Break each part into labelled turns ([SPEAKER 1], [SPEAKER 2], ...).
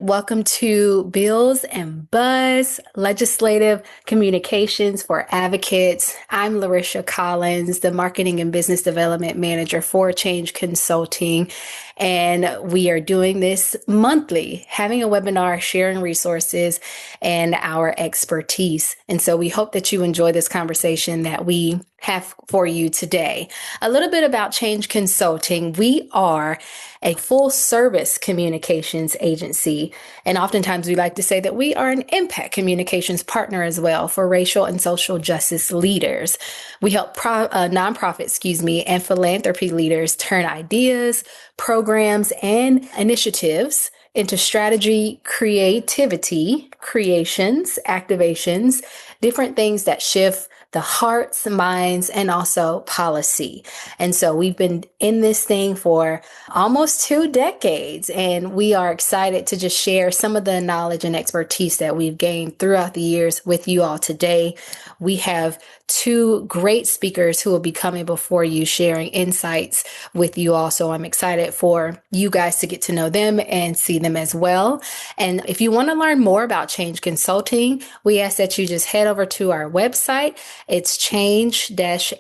[SPEAKER 1] Welcome to Bills and Buzz Legislative Communications for Advocates. I'm Larisha Collins, the Marketing and Business Development Manager for Change Consulting. And we are doing this monthly, having a webinar, sharing resources and our expertise. And so we hope that you enjoy this conversation that we have for you today. A little bit about Change Consulting. We are a full service communications agency. And oftentimes we like to say that we are an impact communications partner as well for racial and social justice leaders. We help nonprofit, and philanthropy leaders turn ideas, programs, and initiatives into strategy, creativity, creations, activations, different things that shift the hearts, minds, and also policy. And so we've been in this thing for almost 2 decades, and we are excited to just share some of the knowledge and expertise that we've gained throughout the years with you all today. We have 2 great speakers who will be coming before you, sharing insights with you all. So I'm excited for you guys to get to know them and see them as well. And if you want to learn more about Change Consulting, we ask that you just head over to our website. It's change-LLC,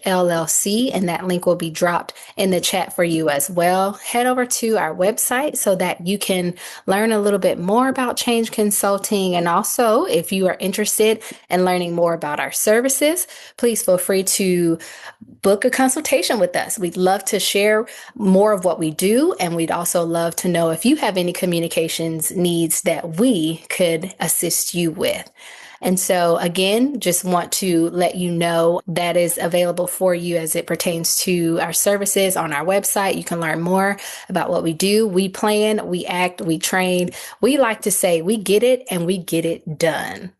[SPEAKER 1] and that link will be dropped in the chat for you as well. Head over to our website so that you can learn a little bit more about Change Consulting. And also, if you are interested in learning more about our services, please feel free to book a consultation with us. We'd love to share more of what we do, and we'd also love to know if you have any communications needs that we could assist you with. And so again, just want to let you know that is available for you as it pertains to our services on our website. You can learn more about what we do. We plan, we act, we train. We like to say we get it and we get it done.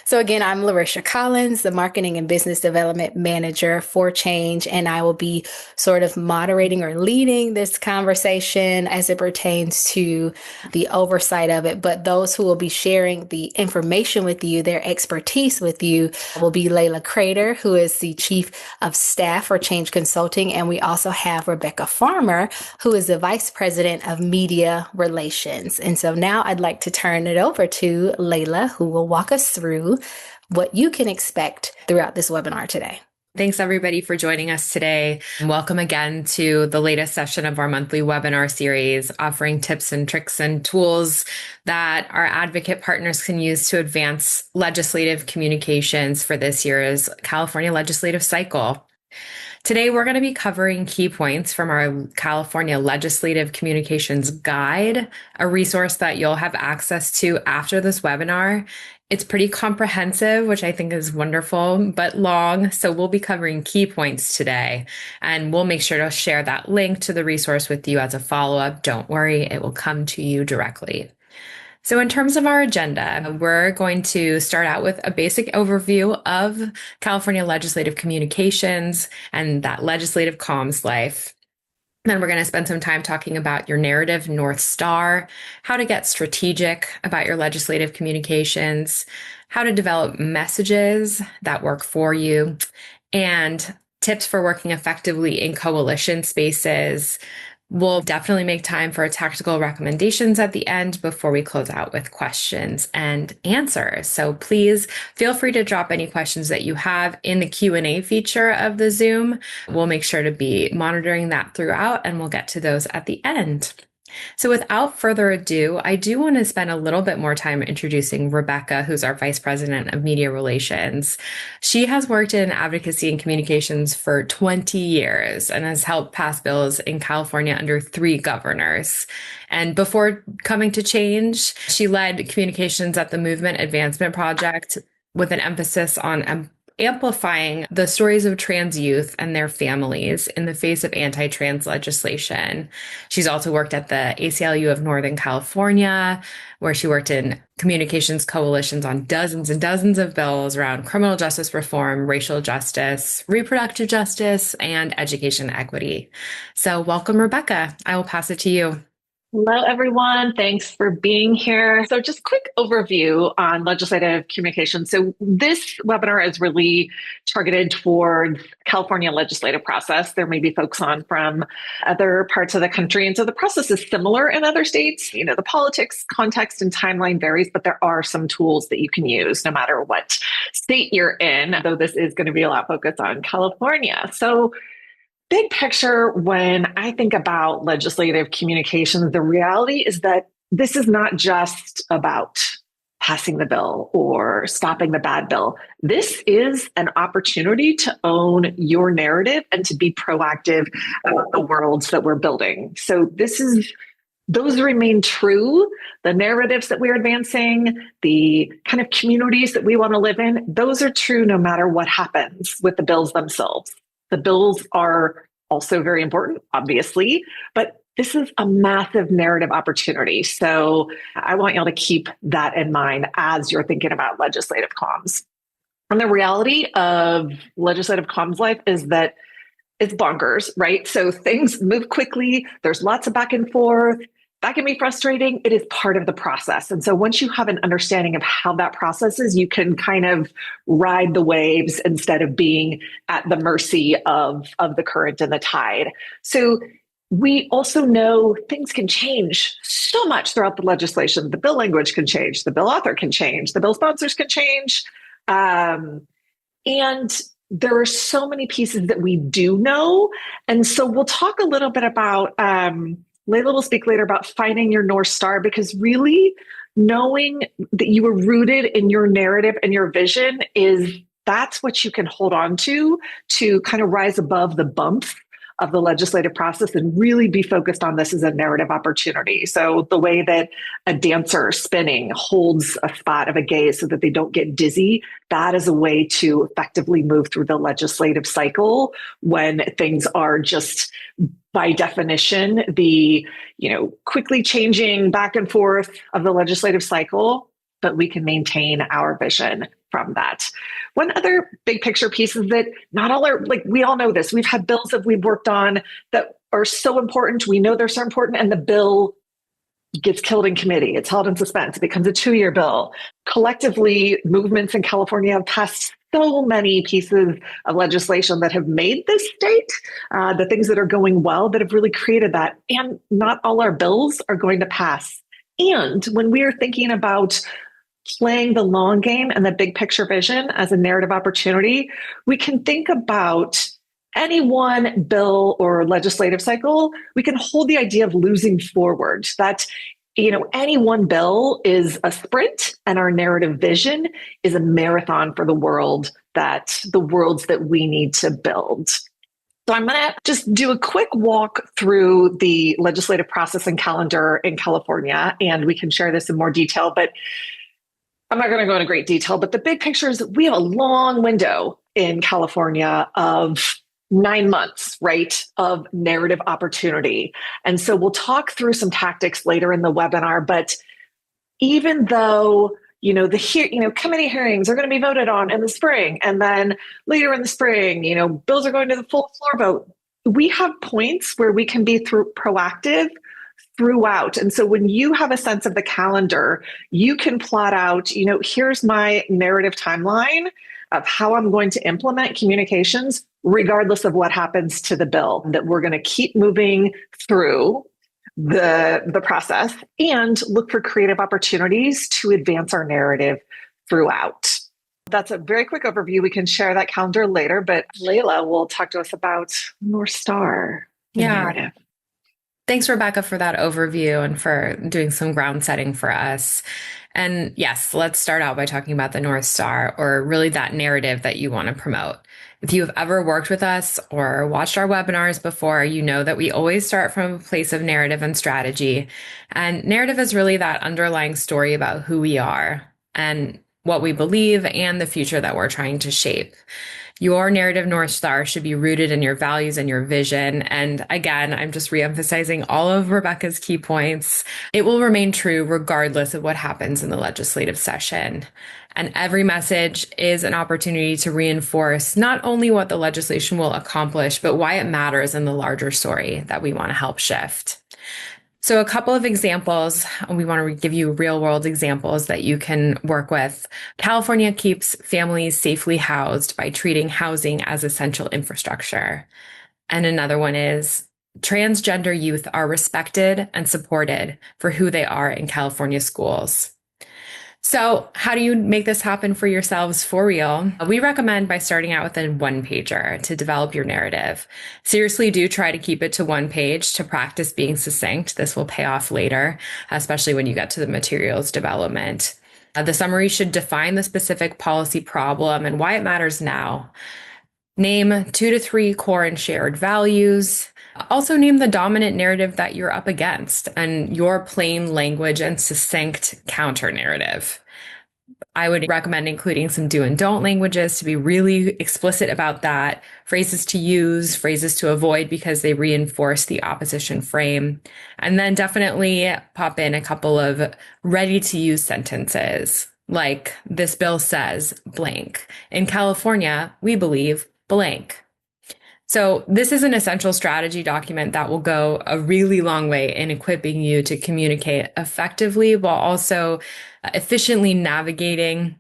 [SPEAKER 1] So again, I'm Larisha Collins, the Marketing and Business Development Manager for Change, and I will be sort of moderating or leading this conversation as it pertains to the oversight of it. But those who will be sharing the information with you, their expertise with you, will be Layla Crater, who is the Chief of Staff for Change Consulting, and we also have Rebecca Farmer, who is the Vice President of Media Relations. And so now I'd like to turn it over to Layla, who will walk us through what you can expect throughout this webinar today.
[SPEAKER 2] Thanks everybody for joining us today. Welcome again to the latest session of our monthly webinar series, offering tips and tricks and tools that our advocate partners can use to advance legislative communications for this year's California legislative cycle. Today, we're going to be covering key points from our California Legislative Communications Guide, a resource that you'll have access to after this webinar. It's pretty comprehensive, which I think is wonderful, but long. So we'll be covering key points today, and we'll make sure to share that link to the resource with you as a follow-up. Don't worry, it will come to you directly. So in terms of our agenda, we're going to start out with a basic overview of California legislative communications and that legislative comms life. Then we're going to spend some time talking about your narrative North Star, how to get strategic about your legislative communications, how to develop messages that work for you, and tips for working effectively in coalition spaces. We'll definitely make time for tactical recommendations at the end before we close out with questions and answers. So please feel free to drop any questions that you have in the Q&A feature of the Zoom. We'll make sure to be monitoring that throughout, and we'll get to those at the end. So without further ado, I do want to spend a little bit more time introducing Rebecca, who's our Vice President of Media Relations. She has worked in advocacy and communications for 20 years and has helped pass bills in California under 3 governors. And before coming to Change, she led communications at the Movement Advancement Project with an emphasis on amplifying the stories of trans youth and their families in the face of anti-trans legislation. She's also worked at the ACLU of Northern California, where she worked in communications coalitions on dozens and dozens of bills around criminal justice reform, racial justice, reproductive justice, and education equity. So welcome, Rebecca. I will pass it to you.
[SPEAKER 3] Hello, everyone. Thanks for being here. So, just quick overview on legislative communication. So, this webinar is really targeted towards California legislative process. There may be folks on from other parts of the country, and so the process is similar in other states. The politics, context, and timeline varies, but there are some tools that you can use no matter what state you're in. Though this is going to be a lot focused on California. So, big picture, when I think about legislative communications, the reality is that this is not just about passing the bill or stopping the bad bill. This is an opportunity to own your narrative and to be proactive about the worlds that we're building. So those remain true. The narratives that we're advancing, the kind of communities that we want to live in, those are true no matter what happens with the bills themselves. The bills are also very important, obviously, but this is a massive narrative opportunity. So I want y'all to keep that in mind as you're thinking about legislative comms. And the reality of legislative comms life is that it's bonkers, right? So things move quickly. There's lots of back and forth. That can be frustrating. It is part of the process. And so once you have an understanding of how that process is, you can kind of ride the waves instead of being at the mercy of the current and the tide. So we also know things can change so much throughout the legislation. The bill language can change. The bill author can change. The bill sponsors can change. And there are so many pieces that we do know. And so we'll talk a little bit about Layla will speak later about finding your North Star, because really knowing that you were rooted in your narrative and your vision that's what you can hold on to kind of rise above the bumps of the legislative process and really be focused on this as a narrative opportunity. So the way that a dancer spinning holds a spot of a gaze so that they don't get dizzy, that is a way to effectively move through the legislative cycle when things are just by definition, the quickly changing back and forth of the legislative cycle, but we can maintain our vision from that. One other big picture piece is that not all are, like, we all know this. We've had bills that we've worked on that are so important. We know they're so important, and the bill gets killed in committee. It's held in suspense. It becomes a 2-year bill. Collectively, movements in California have passed so many pieces of legislation that have made this state, the things that are going well, that have really created that. And not all our bills are going to pass. And when we are thinking about playing the long game and the big picture vision as a narrative opportunity, we can think about any one bill or legislative cycle. We can hold the idea of losing forward, that any one bill is a sprint and our narrative vision is a marathon for the worlds that we need to build. So I'm going to just do a quick walk through the legislative process and calendar in California, and we can share this in more detail, but I'm not going to go into great detail. But the big picture is that we have a long window in California of 9 months, right, of narrative opportunity. And so we'll talk through some tactics later in the webinar, but even though committee hearings are going to be voted on in the spring, and then later in the spring, bills are going to the full floor vote, we have points where we can be proactive throughout. And so when you have a sense of the calendar, you can plot out, here's my narrative timeline of how I'm going to implement communications, regardless of what happens to the bill, that we're going to keep moving through the process and look for creative opportunities to advance our narrative throughout. That's a very quick overview. We can share that calendar later, but Layla will talk to us about North Star narrative.
[SPEAKER 2] Thanks, Rebecca, for that overview and for doing some ground setting for us. And yes, let's start out by talking about the North Star, or really that narrative that you want to promote. If you have ever worked with us or watched our webinars before, you know that we always start from a place of narrative and strategy. And narrative is really that underlying story about who we are and what we believe and the future that we're trying to shape. Your narrative North Star should be rooted in your values and your vision. And again, I'm just reemphasizing all of Rebecca's key points. It will remain true regardless of what happens in the legislative session. And every message is an opportunity to reinforce not only what the legislation will accomplish, but why it matters in the larger story that we want to help shift. So a couple of examples, we want to give you real world examples that you can work with. California keeps families safely housed by treating housing as essential infrastructure. And another one is transgender youth are respected and supported for who they are in California schools. So, how do you make this happen for yourselves for real? We recommend by starting out with a one pager to develop your narrative. Seriously, do try to keep it to one page to practice being succinct. This will pay off later, especially when you get to the materials development. The summary should define the specific policy problem and why it matters now. Name 2 to 3 core and shared values. Also name the dominant narrative that you're up against and your plain language and succinct counter narrative. I would recommend including some do and don't languages to be really explicit about that, phrases to use, phrases to avoid because they reinforce the opposition frame, and then definitely pop in a couple of ready to use sentences like this bill says blank. In California, we believe blank. So this is an essential strategy document that will go a really long way in equipping you to communicate effectively while also efficiently navigating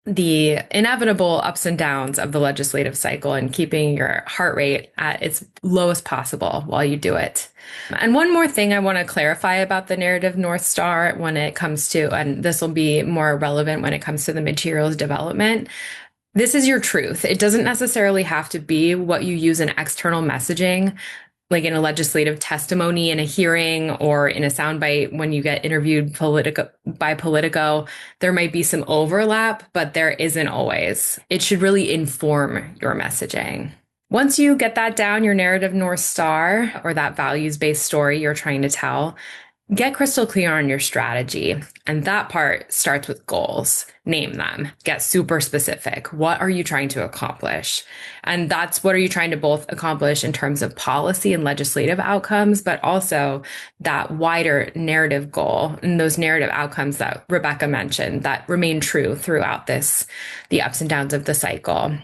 [SPEAKER 2] the inevitable ups and downs of the legislative cycle and keeping your heart rate at its lowest possible while you do it. And one more thing I want to clarify about the narrative North Star when it comes to, and this will be more relevant when it comes to the materials development. This is your truth. It doesn't necessarily have to be what you use in external messaging, like in a legislative testimony, in a hearing, or in a soundbite when you get interviewed by Politico. There might be some overlap, but there isn't always. It should really inform your messaging. Once you get that down, your narrative North Star, or that values-based story you're trying to tell, get crystal clear on your strategy. And that part starts with goals. Name them. Get super specific. What are you trying to accomplish? And that's what are you trying to both accomplish in terms of policy and legislative outcomes, but also that wider narrative goal and those narrative outcomes that Rebecca mentioned that remain true throughout the ups and downs of the cycle.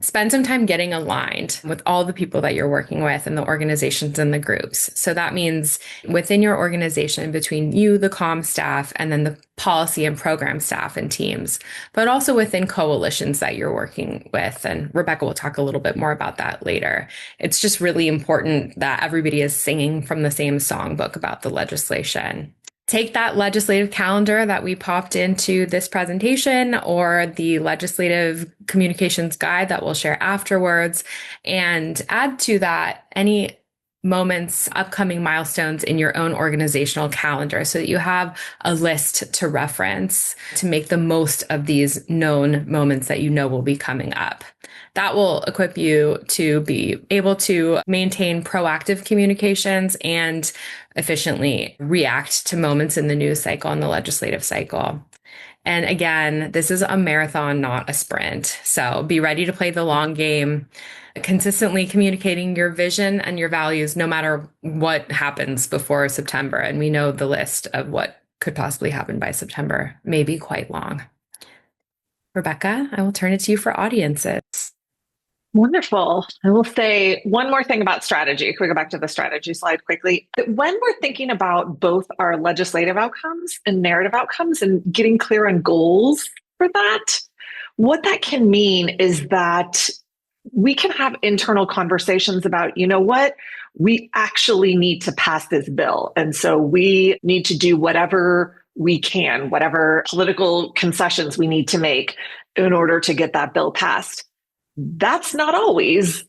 [SPEAKER 2] Spend some time getting aligned with all the people that you're working with and the organizations and the groups. So that means within your organization, between you, the comm staff, and then the policy and program staff and teams, but also within coalitions that you're working with. And Rebecca will talk a little bit more about that later. It's just really important that everybody is singing from the same songbook about the legislation. Take that legislative calendar that we popped into this presentation or the legislative communications guide that we'll share afterwards and add to that any moments, upcoming milestones in your own organizational calendar so that you have a list to reference to make the most of these known moments that you know will be coming up. That will equip you to be able to maintain proactive communications and efficiently react to moments in the news cycle and the legislative cycle. And again, this is a marathon, not a sprint. So be ready to play the long game, consistently communicating your vision and your values no matter what happens before September. And we know the list of what could possibly happen by September may be quite long. Rebecca, I will turn it to you for audiences.
[SPEAKER 3] Wonderful. I will say one more thing about strategy. Can we go back to the strategy slide quickly? When we're thinking about both our legislative outcomes and narrative outcomes and getting clear on goals for that, what that can mean is that we can have internal conversations about, you know what, we actually need to pass this bill. And so we need to do whatever we can, whatever political concessions we need to make in order to get that bill passed. That's not always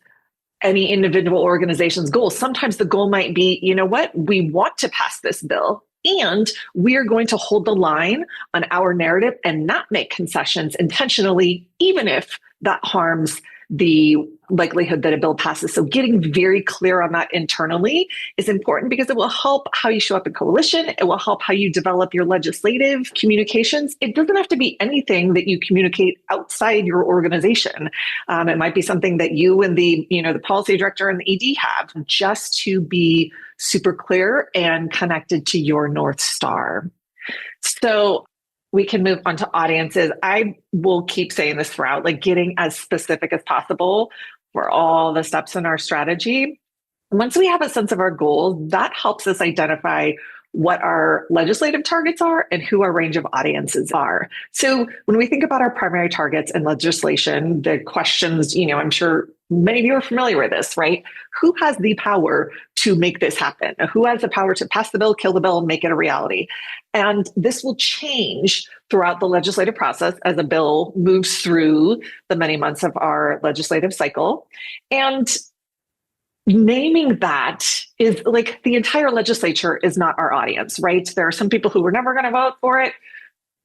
[SPEAKER 3] any individual organization's goal. Sometimes the goal might be, you know what, we want to pass this bill and we are going to hold the line on our narrative and not make concessions intentionally, even if that harms the likelihood that a bill passes. So getting very clear on that internally is important because it will help how you show up in coalition. It will help how you develop your legislative communications. It doesn't have to be anything that you communicate outside your organization. It might be something that you and the policy director and the ED have, just to be super clear and connected to your North Star. So we can move on to audiences. I will keep saying this throughout, like getting as specific as possible for all the steps in our strategy. Once we have a sense of our goals, that helps us identify what our legislative targets are and who our range of audiences are. So when we think about our primary targets in legislation, the questions, I'm sure many of you are familiar with this, right? Who has the power to make this happen? Who has the power to pass the bill, kill the bill, and make it a reality? And this will change throughout the legislative process as a bill moves through the many months of our legislative cycle. And naming that is like the entire legislature is not our audience, right? There are some people who were never going to vote for it.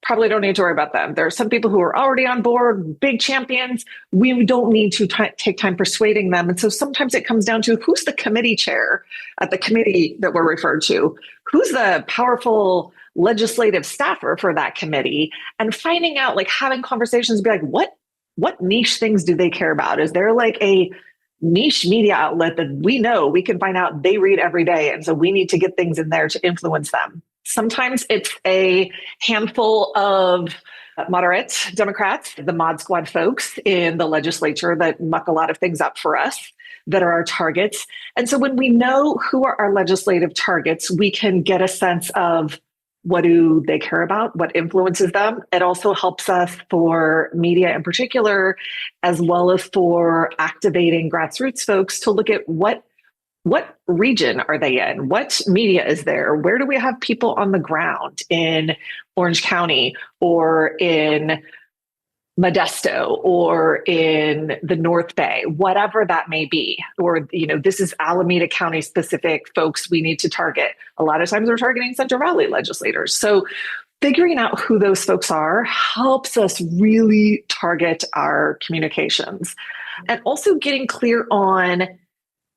[SPEAKER 3] Probably don't need to worry about them. There are some people who are already on board, big champions. We don't need to take time persuading them. And so sometimes it comes down to who's the committee chair at the committee that we're referred to, who's the powerful legislative staffer for that committee, and finding out, like having conversations, be like, what niche things do they care about? Is there like a niche media outlet that we know we can find out they read every day? And so we need to get things in there to influence them. Sometimes it's a handful of moderate Democrats, the Mod Squad folks in the legislature that muck a lot of things up for us that are our targets. And so when we know who are our legislative targets, we can get a sense of what do they care about, what influences them. It also helps us for media in particular, as well as for activating grassroots folks to look at what region are they in? What media is there? Where do we have people on the ground in Orange County or in Modesto or in the North Bay, whatever that may be? Or, this is Alameda County specific folks we need to target. A lot of times we're targeting Central Valley legislators. So figuring out who those folks are helps us really target our communications. And also getting clear on,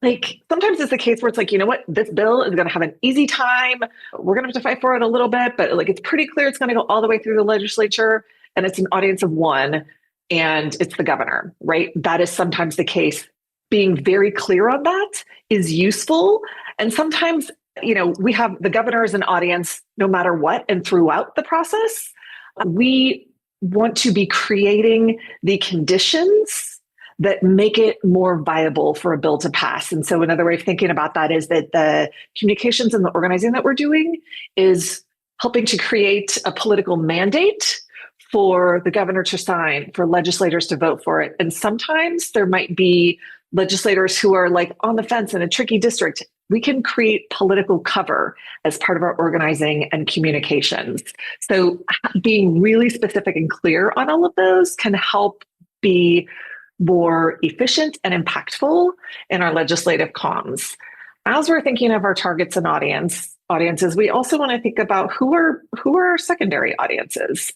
[SPEAKER 3] like, sometimes it's the case where it's like, this bill is going to have an easy time. We're going to have to fight for it a little bit, but like, it's pretty clear it's going to go all the way through the legislature, and it's an audience of one, and it's the governor, right? That is sometimes the case. Being very clear on that is useful. And sometimes, we have the governor as an audience no matter what, and throughout the process, we want to be creating the conditions that make it more viable for a bill to pass. And so another way of thinking about that is that the communications and the organizing that we're doing is helping to create a political mandate for the governor to sign, for legislators to vote for it. And sometimes there might be legislators who are like on the fence in a tricky district. We can create political cover as part of our organizing and communications. So being really specific and clear on all of those can help be more efficient and impactful in our legislative comms. As we're thinking of our targets and audiences, we also want to think about who are our secondary audiences.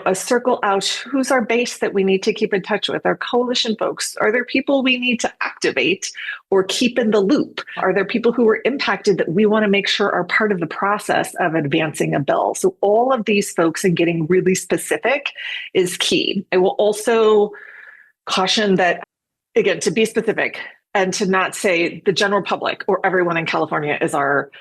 [SPEAKER 3] A circle out, who's our base that we need to keep in touch with? Our coalition folks? Are there people we need to activate or keep in the loop? Are there people who were impacted that we want to make sure are part of the process of advancing a bill? So all of these folks and getting really specific is key. I will also caution that, again, to be specific and to not say the general public or everyone in California is our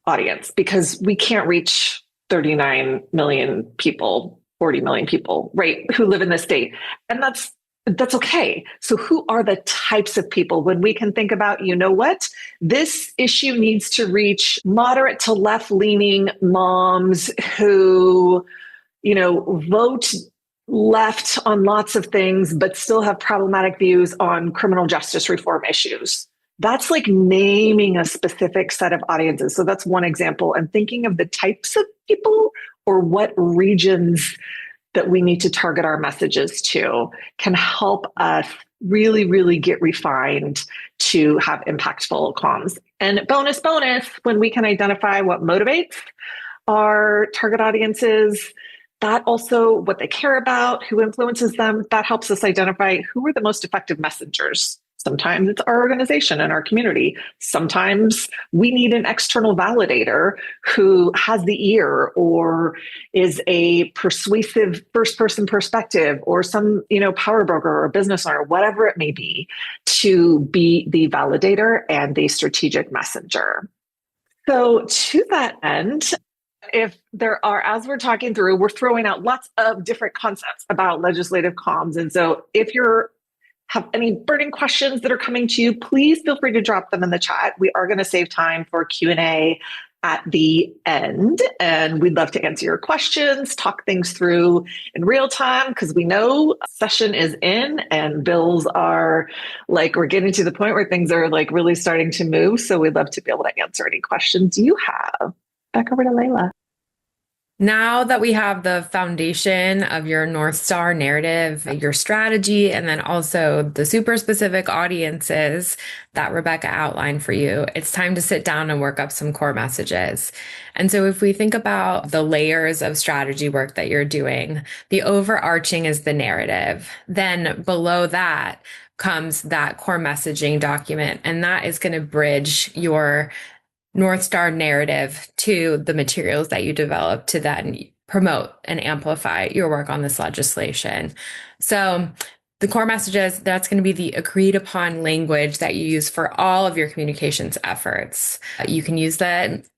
[SPEAKER 3] audience, because we can't reach 39 million people, 40 million people, right, who live in this state. And that's okay. So who are the types of people when we can think about, this issue needs to reach moderate to left-leaning moms who, vote left on lots of things, but still have problematic views on criminal justice reform issues. That's like naming a specific set of audiences. So that's one example. And thinking of the types of people or what regions that we need to target our messages to can help us really, really get refined to have impactful comms. And bonus, when we can identify what motivates our target audiences, that also what they care about, who influences them, that helps us identify who are the most effective messengers. Sometimes it's our organization and our community. Sometimes we need an external validator who has the ear or is a persuasive first-person perspective, or some, power broker or business owner, whatever it may be, to be the validator and the strategic messenger. So to that end, if there are, as we're talking through, we're throwing out lots of different concepts about legislative comms. And so if you're have any burning questions that are coming to you, please feel free to drop them in the chat. We are going to save time for Q&A at the end, and we'd love to answer your questions, talk things through in real time, because we know session is in and bills are like, we're getting to the point where things are like really starting to move. So we'd love to be able to answer any questions you have. Back over to Layla.
[SPEAKER 2] Now that we have the foundation of your North Star narrative, your strategy, and then also the super specific audiences that Rebecca outlined for you, it's time to sit down and work up some core messages. And so if we think about the layers of strategy work that you're doing, the overarching is the narrative. Then below that comes that core messaging document, and that is going to bridge your North Star narrative to the materials that you develop to then promote and amplify your work on this legislation. So the core messages, that's going to be the agreed upon language that you use for all of your communications efforts. You can use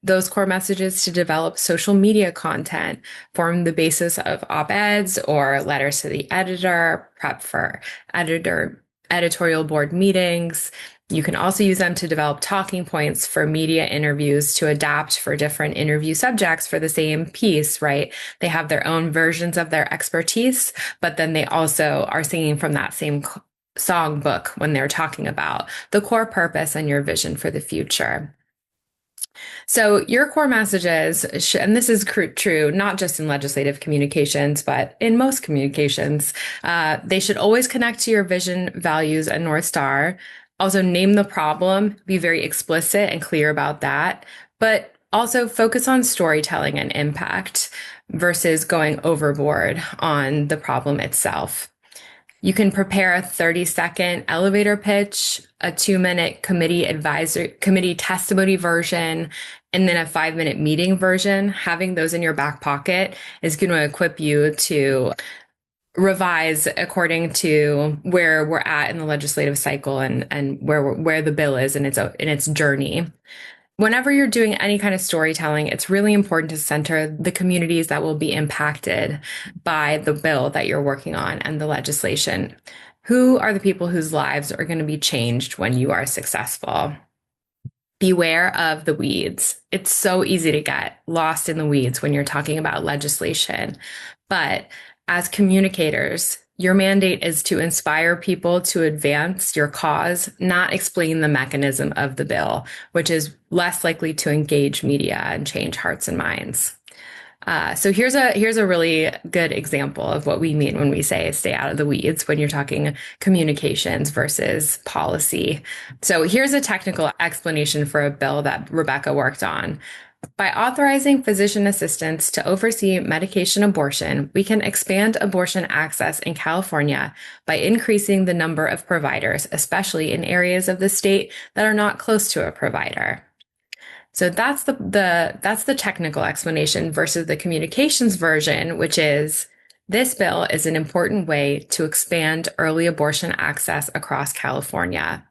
[SPEAKER 2] those core messages to develop social media content, form the basis of op-eds or letters to the editor, prep for editorial board meetings. You can also use them to develop talking points for media interviews to adapt for different interview subjects for the same piece, right? They have their own versions of their expertise, but then they also are singing from that same songbook when they're talking about the core purpose and your vision for the future. So your core messages, and this is true not just in legislative communications, but in most communications, they should always connect to your vision, values, and North Star. Also name the problem, be very explicit and clear about that, but also focus on storytelling and impact versus going overboard on the problem itself. You can prepare a 30-second elevator pitch, a 2-minute committee testimony version, and then a 5-minute meeting version. Having those in your back pocket is going to equip you to revise according to where we're at in the legislative cycle and where the bill is in its journey. Whenever you're doing any kind of storytelling, it's really important to center the communities that will be impacted by the bill that you're working on and the legislation. Who are the people whose lives are going to be changed when you are successful? Beware of the weeds. It's so easy to get lost in the weeds when you're talking about legislation. But as communicators, your mandate is to inspire people to advance your cause, not explain the mechanism of the bill, which is less likely to engage media and change hearts and minds. So here's a really good example of what we mean when we say stay out of the weeds when you're talking communications versus policy. So here's a technical explanation for a bill that Rebecca worked on. By authorizing physician assistants to oversee medication abortion, we can expand abortion access in California by increasing the number of providers, especially in areas of the state that are not close to a provider. So that's the technical explanation versus the communications version, which is this bill is an important way to expand early abortion access across California.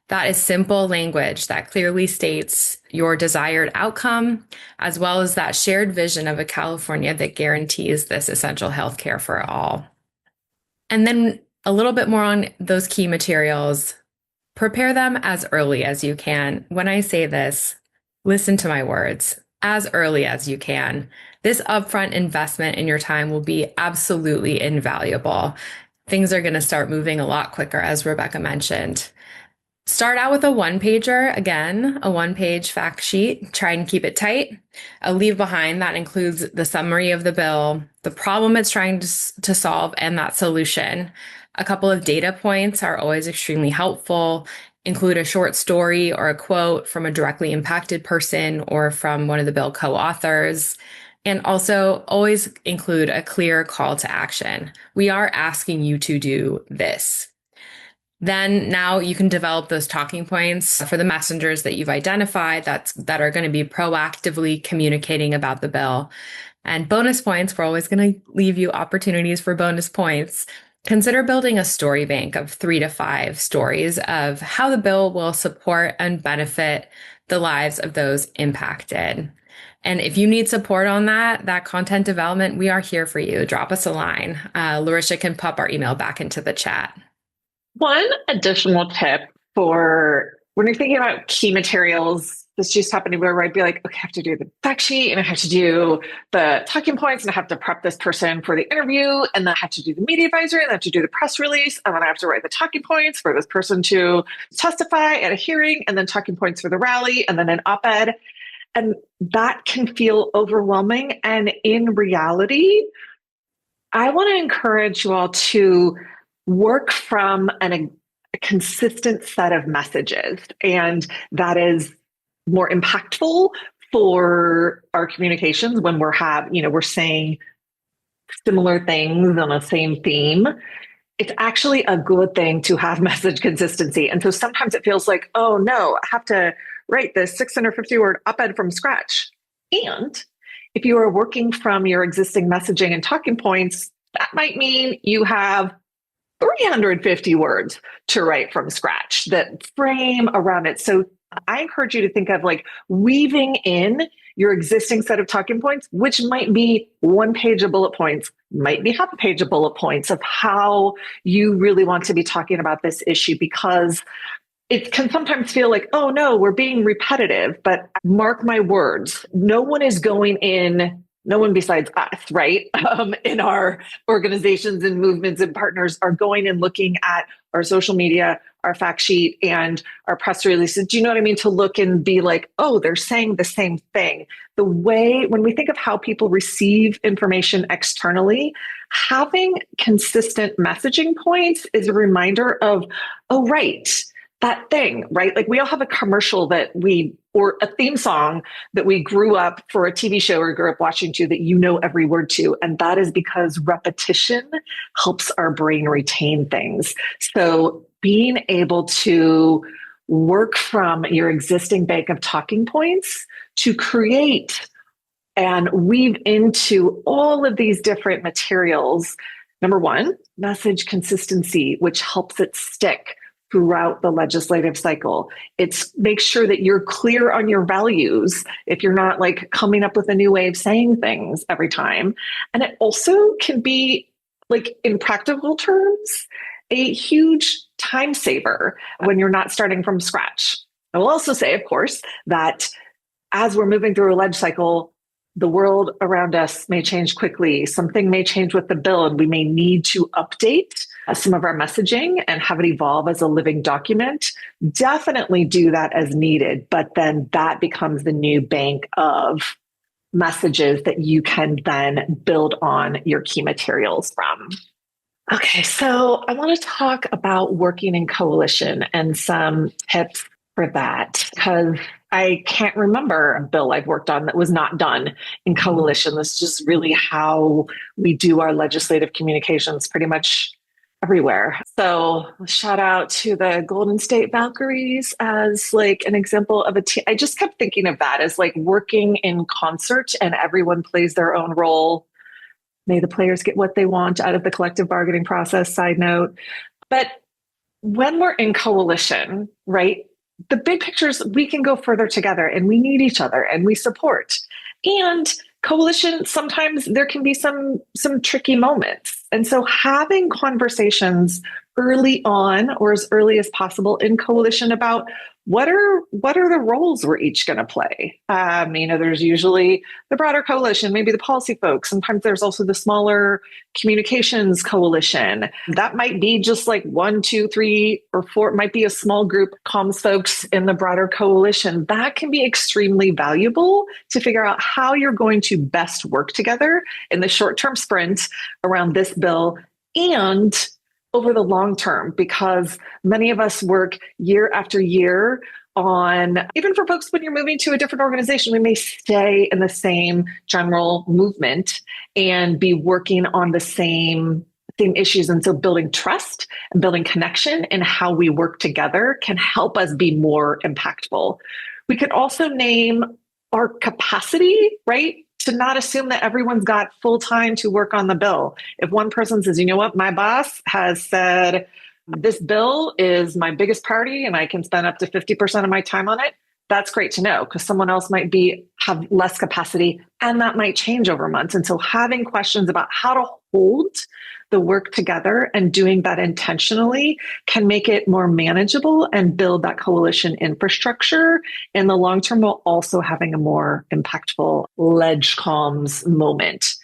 [SPEAKER 2] That is simple language that clearly states your desired outcome, as well as that shared vision of a California that guarantees this essential health care for all. And then a little bit more on those key materials. Prepare them as early as you can. When I say this, listen to my words, as early as you can. This upfront investment in your time will be absolutely invaluable. Things are going to start moving a lot quicker, as Rebecca mentioned. Start out with a one-pager, again, a one-page fact sheet. Try and keep it tight. A leave behind that includes the summary of the bill, the problem it's trying to solve, and that solution. A couple of data points are always extremely helpful. Include a short story or a quote from a directly impacted person or from one of the bill co-authors. And also always include a clear call to action. We are asking you to do this. Then now you can develop those talking points for the messengers that you've identified that are going to be proactively communicating about the bill. And bonus points, we're always going to leave you opportunities for bonus points. Consider building a story bank of 3 to 5 stories of how the bill will support and benefit the lives of those impacted. And if you need support on that content development, we are here for you. Drop us a line. Larisha can pop our email back into the chat.
[SPEAKER 3] One additional tip for when you're thinking about key materials, this just happened to me where I'd be like, okay, I have to do the fact sheet and I have to do the talking points and I have to prep this person for the interview and then I have to do the media advisory and then I have to do the press release and then I have to write the talking points for this person to testify at a hearing and then talking points for the rally and then an op-ed. And that can feel overwhelming. And in reality, I want to encourage you all to work from a consistent set of messages, and that is more impactful for our communications when we're saying similar things on the same theme. It's actually a good thing to have message consistency. And so sometimes it feels like, oh no, I have to write this 650 word op-ed from scratch. And if you are working from your existing messaging and talking points, that might mean you have 350 words to write from scratch that frame around it. So I encourage you to think of like weaving in your existing set of talking points, which might be one page of bullet points, might be half a page of bullet points of how you really want to be talking about this issue, because it can sometimes feel like, oh no, we're being repetitive, but mark my words, no one is going in, no one besides us, right? In our organizations and movements and partners are going and looking at our social media, our fact sheet, and our press releases. Do you know what I mean? To look and be like, oh, they're saying the same thing. The way, when we think of how people receive information externally, having consistent messaging points is a reminder of, oh, right, that thing, right? Like we all have a commercial or a theme song that we grew up for a TV show or grew up watching to that you know every word to. And that is because repetition helps our brain retain things. So being able to work from your existing bank of talking points to create and weave into all of these different materials. Number one, message consistency, which helps it stick throughout the legislative cycle. It's make sure that you're clear on your values if you're not like coming up with a new way of saying things every time. And it also can be, like in practical terms, a huge time saver when you're not starting from scratch. I will also say, of course, that as we're moving through a leg cycle, the world around us may change quickly. Something may change with the bill, and we may need to update some of our messaging and have it evolve as a living document. Definitely do that as needed, but then that becomes the new bank of messages that you can then build on your key materials from. Okay, so I want to talk about working in coalition and some tips for that, because I can't remember a bill I've worked on that was not done in coalition. This is just really how we do our legislative communications pretty much everywhere. So shout out to the Golden State Valkyries as like an example of a team. I just kept thinking of that as like working in concert and everyone plays their own role. May the players get what they want out of the collective bargaining process, side note. But when we're in coalition, right, the big picture is we can go further together and we need each other and we support. And coalition, sometimes there can be some tricky moments. And so having conversations early on or as early as possible in coalition about what are the roles we're each going to play. There's usually the broader coalition, maybe the policy folks. Sometimes there's also the smaller communications coalition. That might be just like 1, 2, 3, or 4. It might be a small group comms folks in the broader coalition. That can be extremely valuable to figure out how you're going to best work together in the short-term sprint around this bill and over the long term, because many of us work year after year on, even for folks when you're moving to a different organization, we may stay in the same general movement and be working on the same issues. And so building trust and building connection in how we work together can help us be more impactful. We could also name our capacity, right? To not assume that everyone's got full time to work on the bill. If one person says, you know what, my boss has said, this bill is my biggest priority and I can spend up to 50% of my time on it, that's great to know, because someone else might have less capacity and that might change over months. And so having questions about how to hold the work together and doing that intentionally can make it more manageable and build that coalition infrastructure in the long term, while also having a more impactful ledge comms moment.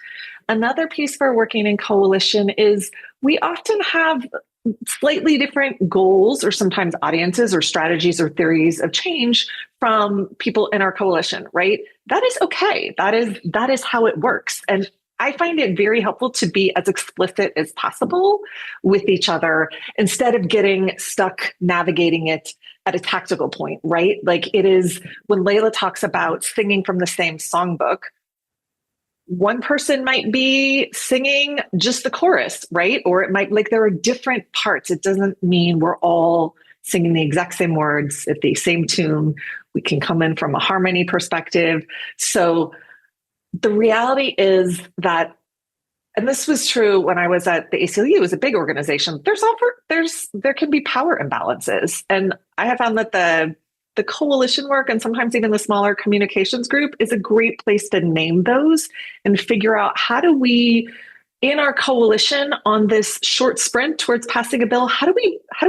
[SPEAKER 3] Another piece for working in coalition is we often have slightly different goals or sometimes audiences or strategies or theories of change from people in our coalition, right? That is okay. That is how it works. And I find it very helpful to be as explicit as possible with each other instead of getting stuck navigating it at a tactical point, right? Like it is when Layla talks about singing from the same songbook, one person might be singing just the chorus, right? Or it might, like, there are different parts. It doesn't mean we're all singing the exact same words at the same tune. We can come in from a harmony perspective. So the reality is that, and this was true when I was at the ACLU, it was a big organization. There can be power imbalances. And I have found that the coalition work and sometimes even the smaller communications group is a great place to name those and figure out how do we, in our coalition on this short sprint towards passing a bill, how do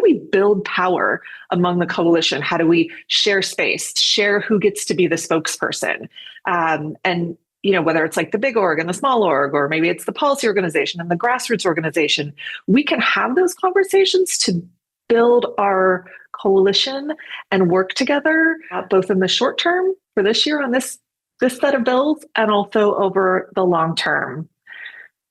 [SPEAKER 3] we build power among the coalition? How do we share space, share who gets to be the spokesperson? And whether it's like the big org and the small org, or maybe it's the policy organization and the grassroots organization, we can have those conversations to build our coalition and work together, both in the short term for this year on this set of bills and also over the long term.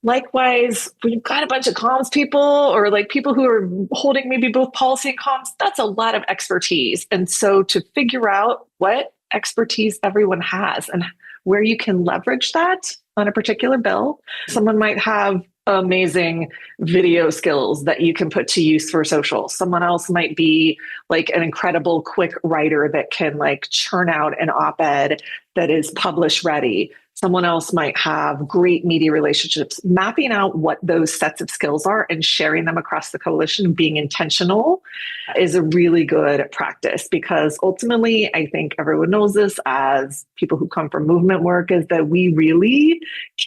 [SPEAKER 3] Likewise, when you've got a bunch of comms people or like people who are holding maybe both policy and comms, that's a lot of expertise. And so to figure out what expertise everyone has and where you can leverage that on a particular bill, someone might have amazing video skills that you can put to use for social. Someone else might be like an incredible quick writer that can like churn out an op-ed that is publish ready. Someone else might have great media relationships. Mapping out what those sets of skills are and sharing them across the coalition, being intentional, is a really good practice, because ultimately, I think everyone knows this as people who come from movement work, is that we really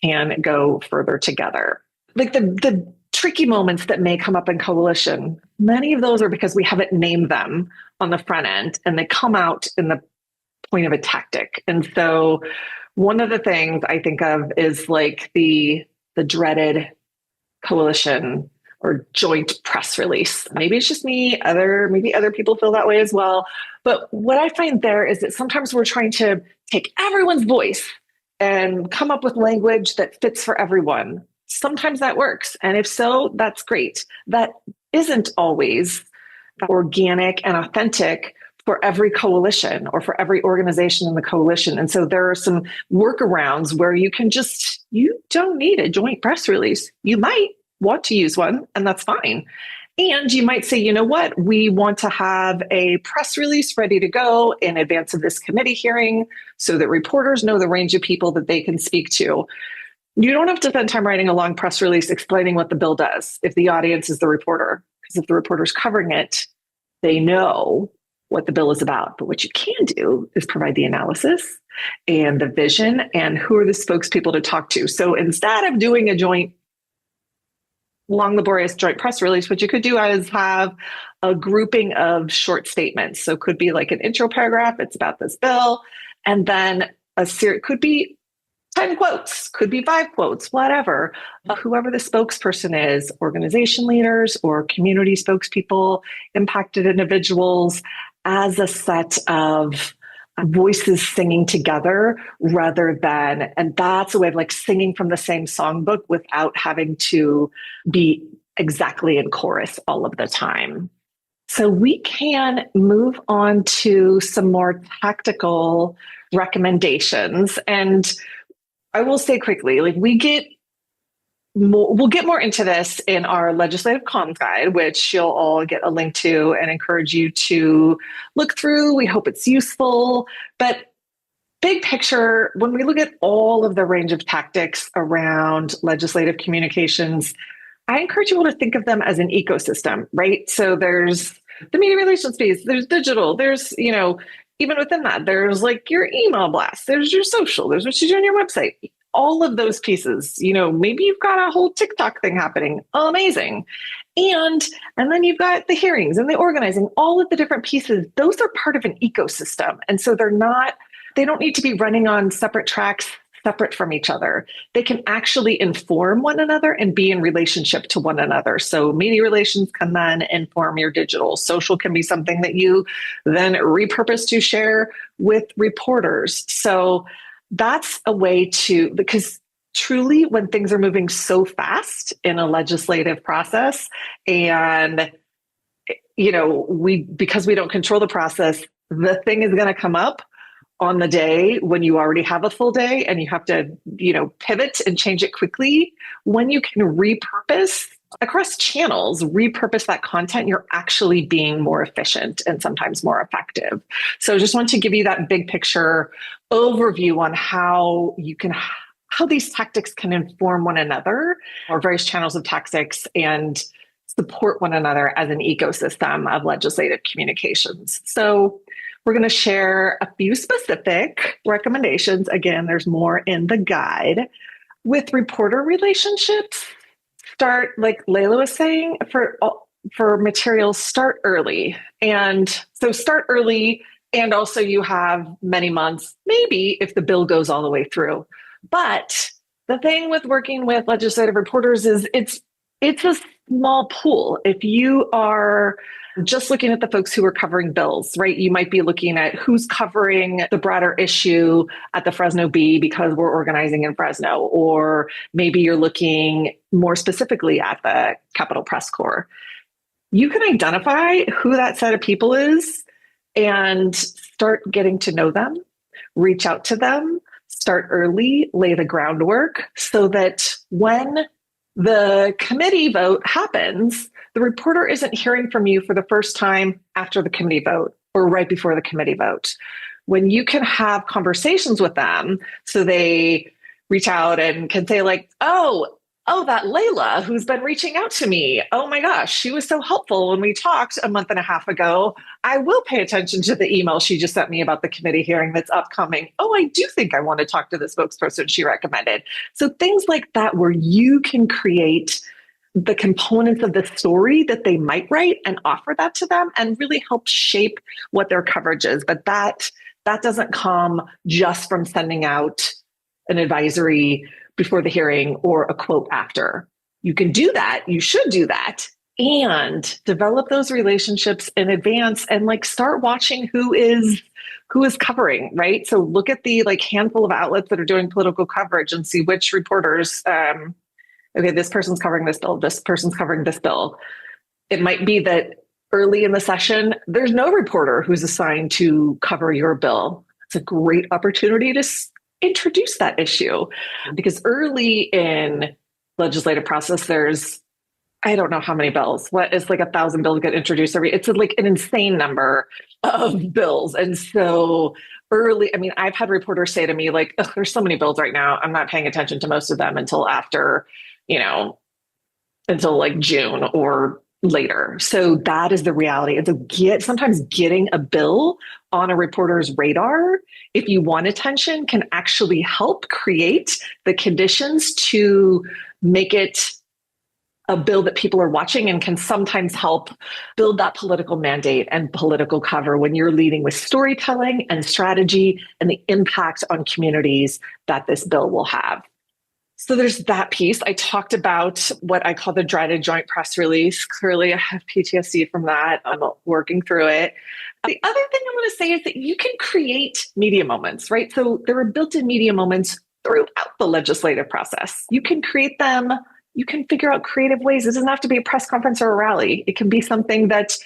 [SPEAKER 3] can go further together. Like the tricky moments that may come up in coalition, many of those are because we haven't named them on the front end and they come out in the point of a tactic. And so one of the things I think of is like the dreaded coalition or joint press release. Maybe it's just me, maybe other people feel that way as well. But what I find there is that sometimes we're trying to take everyone's voice and come up with language that fits for everyone. Sometimes that works. And if so, that's great. That isn't always organic and authentic for every coalition or for every organization in the coalition. And so there are some workarounds where you don't need a joint press release. You might want to use one, and that's fine. And you might say, you know what, we want to have a press release ready to go in advance of this committee hearing so that reporters know the range of people that they can speak to. You don't have to spend time writing a long press release explaining what the bill does if the audience is the reporter, because if the reporter's covering it, they know what the bill is about. But what you can do is provide the analysis and the vision and who are the spokespeople to talk to. So instead of doing a long, laborious joint press release, what you could do is have a grouping of short statements. So it could be like an intro paragraph, it's about this bill, and then could be 10 quotes, could be 5 quotes, whatever. Whoever the spokesperson is, organization leaders or community spokespeople, impacted individuals, as a set of voices singing together rather than, and that's a way of like singing from the same songbook without having to be exactly in chorus all of the time. So we can move on to some more tactical recommendations. And I will say quickly, like we'll get more into this in our legislative comms guide, which you'll all get a link to and encourage you to look through. We hope it's useful. But big picture, when we look at all of the range of tactics around legislative communications, I encourage you all to think of them as an ecosystem, right? So there's the media relations piece, there's digital, there's, even within that, there's like your email blast, there's your social, there's what you do on your website. all of those pieces. Maybe you've got a whole TikTok thing happening. Amazing. And then you've got the hearings and the organizing, all of the different pieces. Those are part of an ecosystem. And so they don't need to be running on separate tracks, separate from each other. They can actually inform one another and be in relationship to one another. So media relations can then inform your digital. Social can be something that you then repurpose to share with reporters. So that's a way because truly when things are moving so fast in a legislative process and because we don't control the process, the thing is going to come up on the day when you already have a full day and you have to, pivot and change it quickly. When you can repurpose across channels, repurpose that content, you're actually being more efficient and sometimes more effective. So just want to give you that big picture overview on how these tactics can inform one another, or various channels of tactics, and support one another as an ecosystem of legislative communications. So we're going to share a few specific recommendations. Again, there's more in the guide. With reporter relationships, start, like Layla was saying, for materials, start early. And so start early, and also you have many months, maybe if the bill goes all the way through. But the thing with working with legislative reporters is it's a small pool. If you are just looking at the folks who are covering bills, right? You might be looking at who's covering the broader issue at the Fresno Bee because we're organizing in Fresno, or maybe you're looking more specifically at the Capitol Press Corps. You can identify who that set of people is and start getting to know them, reach out to them, start early, lay the groundwork so that when the committee vote happens, the reporter isn't hearing from you for the first time after the committee vote or right before the committee vote. When you can have conversations with them, so they reach out and can say like, oh, that Layla who's been reaching out to me. Oh my gosh, she was so helpful when we talked a month and a half ago. I will pay attention to the email she just sent me about the committee hearing that's upcoming. Oh, I do think I want to talk to the spokesperson she recommended. So things like that, where you can create the components of the story that they might write and offer that to them and really help shape what their coverage is. But that doesn't come just from sending out an advisory before the hearing or a quote after. You can do that. You should do that and develop those relationships in advance and start watching who is covering, right? So look at the handful of outlets that are doing political coverage and see which reporters, okay, this person's covering this bill, this person's covering this bill. It might be that early in the session, there's no reporter who's assigned to cover your bill. It's a great opportunity to introduce that issue, because early in legislative process, there's, I don't know how many bills. What is 1,000 bills get introduced it's an insane number of bills. And so early, I've had reporters say to me there's so many bills right now. I'm not paying attention to most of them until after, until June or later. So that is the reality. And so sometimes getting a bill on a reporter's radar, if you want attention, can actually help create the conditions to make it a bill that people are watching, and can sometimes help build that political mandate and political cover when you're leading with storytelling and strategy and the impact on communities that this bill will have. So there's that piece. I talked about what I call the dreaded joint press release. Clearly, I have PTSD from that. I'm working through it. The other thing I want to say is that you can create media moments, right? So there are built-in media moments throughout the legislative process. You can create them. You can figure out creative ways. It doesn't have to be a press conference or a rally. It can be something that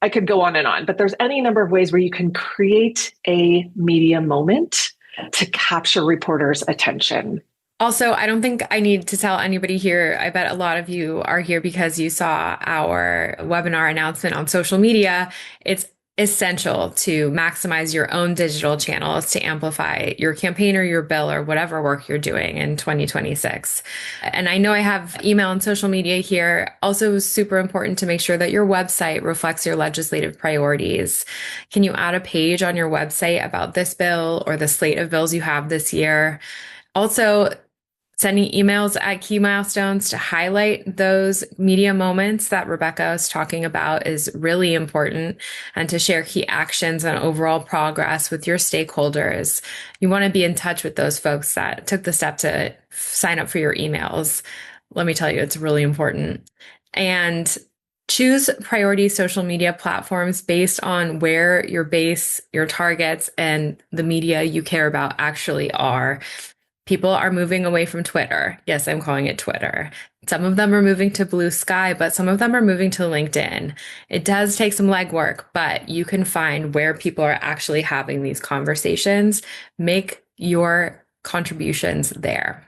[SPEAKER 3] I could go on and on, but there's any number of ways where you can create a media moment to capture reporters' attention.
[SPEAKER 2] Also, I don't think I need to tell anybody here. I bet a lot of you are here because you saw our webinar announcement on social media. It's essential to maximize your own digital channels to amplify your campaign or your bill or whatever work you're doing in 2026. And I know I have email and social media here. Also super important to make sure that your website reflects your legislative priorities. Can you add a page on your website about this bill or the slate of bills you have this year? Also, Sending emails at key milestones to highlight those media moments that Rebecca was talking about is really important, and to share key actions and overall progress with your stakeholders. You want to be in touch with those folks that took the step to sign up for your emails. Let me tell you, it's really important. And choose priority social media platforms based on where your base, your targets, and the media you care about actually are. People are moving away from Twitter. Yes, I'm calling it Twitter. Some of them are moving to Blue Sky, but some of them are moving to LinkedIn. It does take some legwork, but you can find where people are actually having these conversations. Make your contributions there.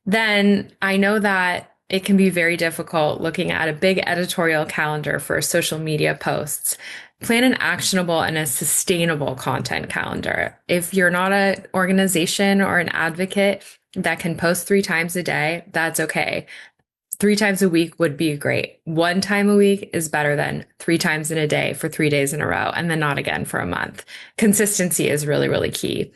[SPEAKER 2] Then I know that it can be very difficult looking at a big editorial calendar for social media posts. Plan an actionable and a sustainable content calendar. If you're not an organization or an advocate that can post 3 times a day, that's okay. 3 times a week would be great. 1 time a week is better than 3 times in a day for 3 days in a row, and then not again for a month. Consistency is really, really key.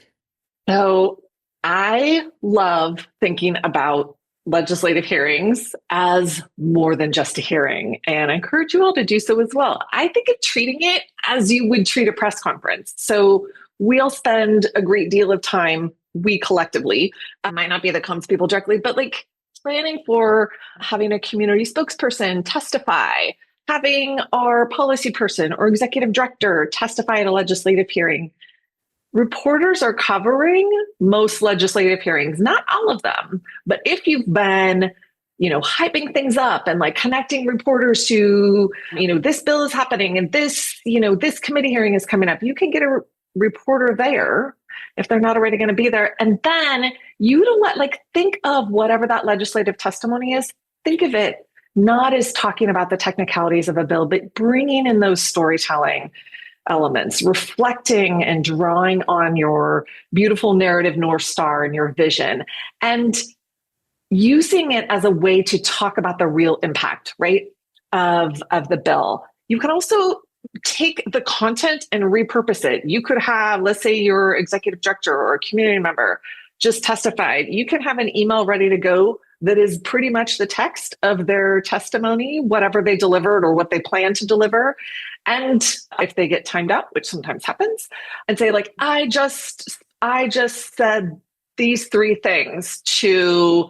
[SPEAKER 3] So I love thinking about legislative hearings as more than just a hearing, and I encourage you all to do so as well. I think of treating it as you would treat a press conference. So we'll spend a great deal of time, we collectively, it might not be that comes to people directly, but like planning for having a community spokesperson testify, having our policy person or executive director testify at a legislative hearing. Reporters are covering most legislative hearings, not all of them, but if you've been, hyping things up and like connecting reporters to, this bill is happening and this, this committee hearing is coming up, you can get a reporter there if they're not already going to be there. And then think of whatever that legislative testimony is, think of it not as talking about the technicalities of a bill, but bringing in those storytelling elements, reflecting and drawing on your beautiful narrative North Star and your vision, and using it as a way to talk about the real impact, right, of the bill. You can also take the content and repurpose it. You could have, let's say your executive director or a community member just testified. You can have an email ready to go that is pretty much the text of their testimony, whatever they delivered or what they plan to deliver. And if they get timed out, which sometimes happens, and say like, I just said these 3 things to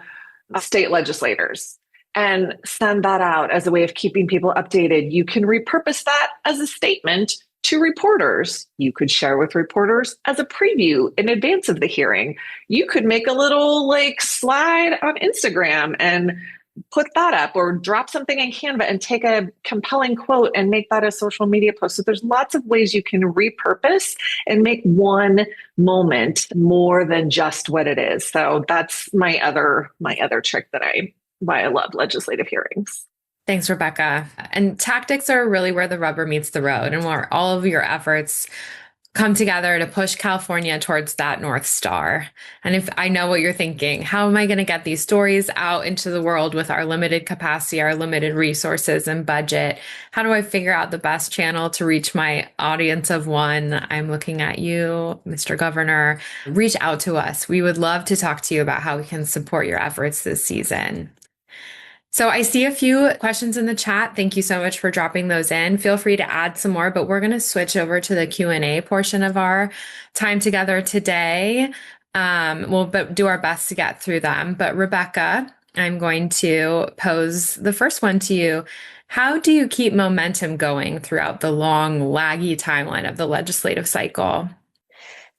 [SPEAKER 3] state legislators, and send that out as a way of keeping people updated. You can repurpose that as a statement to reporters. You could share with reporters as a preview in advance of the hearing. You could make a little slide on Instagram and put that up, or drop something in Canva and take a compelling quote and make that a social media post. So there's lots of ways you can repurpose and make one moment more than just what it is. So that's my other trick why I love legislative hearings.
[SPEAKER 2] Thanks, Rebecca. And tactics are really where the rubber meets the road, and where all of your efforts come together to push California towards that North Star. And if I know what you're thinking, how am I going to get these stories out into the world with our limited capacity, our limited resources and budget? How do I figure out the best channel to reach my audience of one? I'm looking at you, Mr. Governor. Reach out to us. We would love to talk to you about how we can support your efforts this season. So I see a few questions in the chat. Thank you so much for dropping those in. Feel free to add some more, but we're going to switch over to the Q&A portion of our time together today. We'll do our best to get through them. But Rebecca, I'm going to pose the first one to you. How do you keep momentum going throughout the long, laggy timeline of the legislative cycle?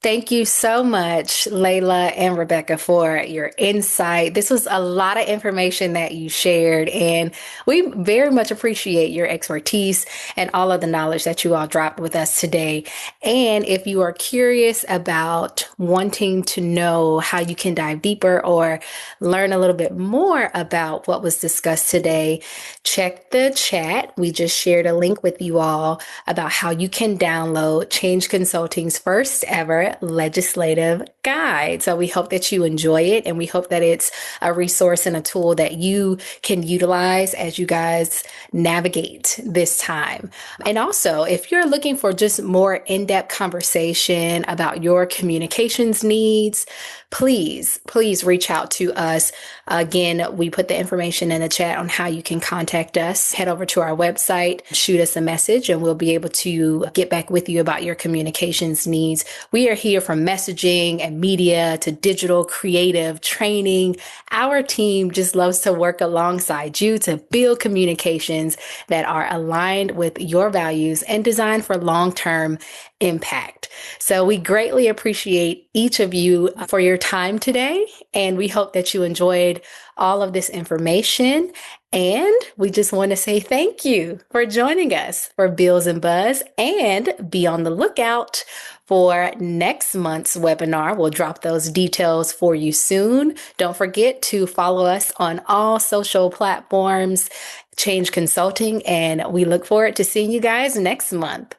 [SPEAKER 1] Thank you so much, Layla and Rebecca, for your insight. This was a lot of information that you shared, and we very much appreciate your expertise and all of the knowledge that you all dropped with us today. And if you are curious about wanting to know how you can dive deeper or learn a little bit more about what was discussed today, check the chat. We just shared a link with you all about how you can download Change Consulting's first ever our legislative guide. So we hope that you enjoy it, and we hope that it's a resource and a tool that you can utilize as you guys navigate this time. And also, if you're looking for just more in-depth conversation about your communications needs, please reach out to us. Again, we put the information in the chat on how you can contact us. Head over to our website, shoot us a message, and we'll be able to get back with you about your communications needs. We are here from messaging and media to digital, creative, training. Our team just loves to work alongside you to build communications that are aligned with your values and designed for long-term impact. So we greatly appreciate each of you for your time today, and we hope that you enjoyed all of this information. And we just want to say thank you for joining us for Bills and Buzz, and be on the lookout for next month's webinar. We'll drop those details for you soon. Don't forget to follow us on all social platforms, Change Consulting, and we look forward to seeing you guys next month.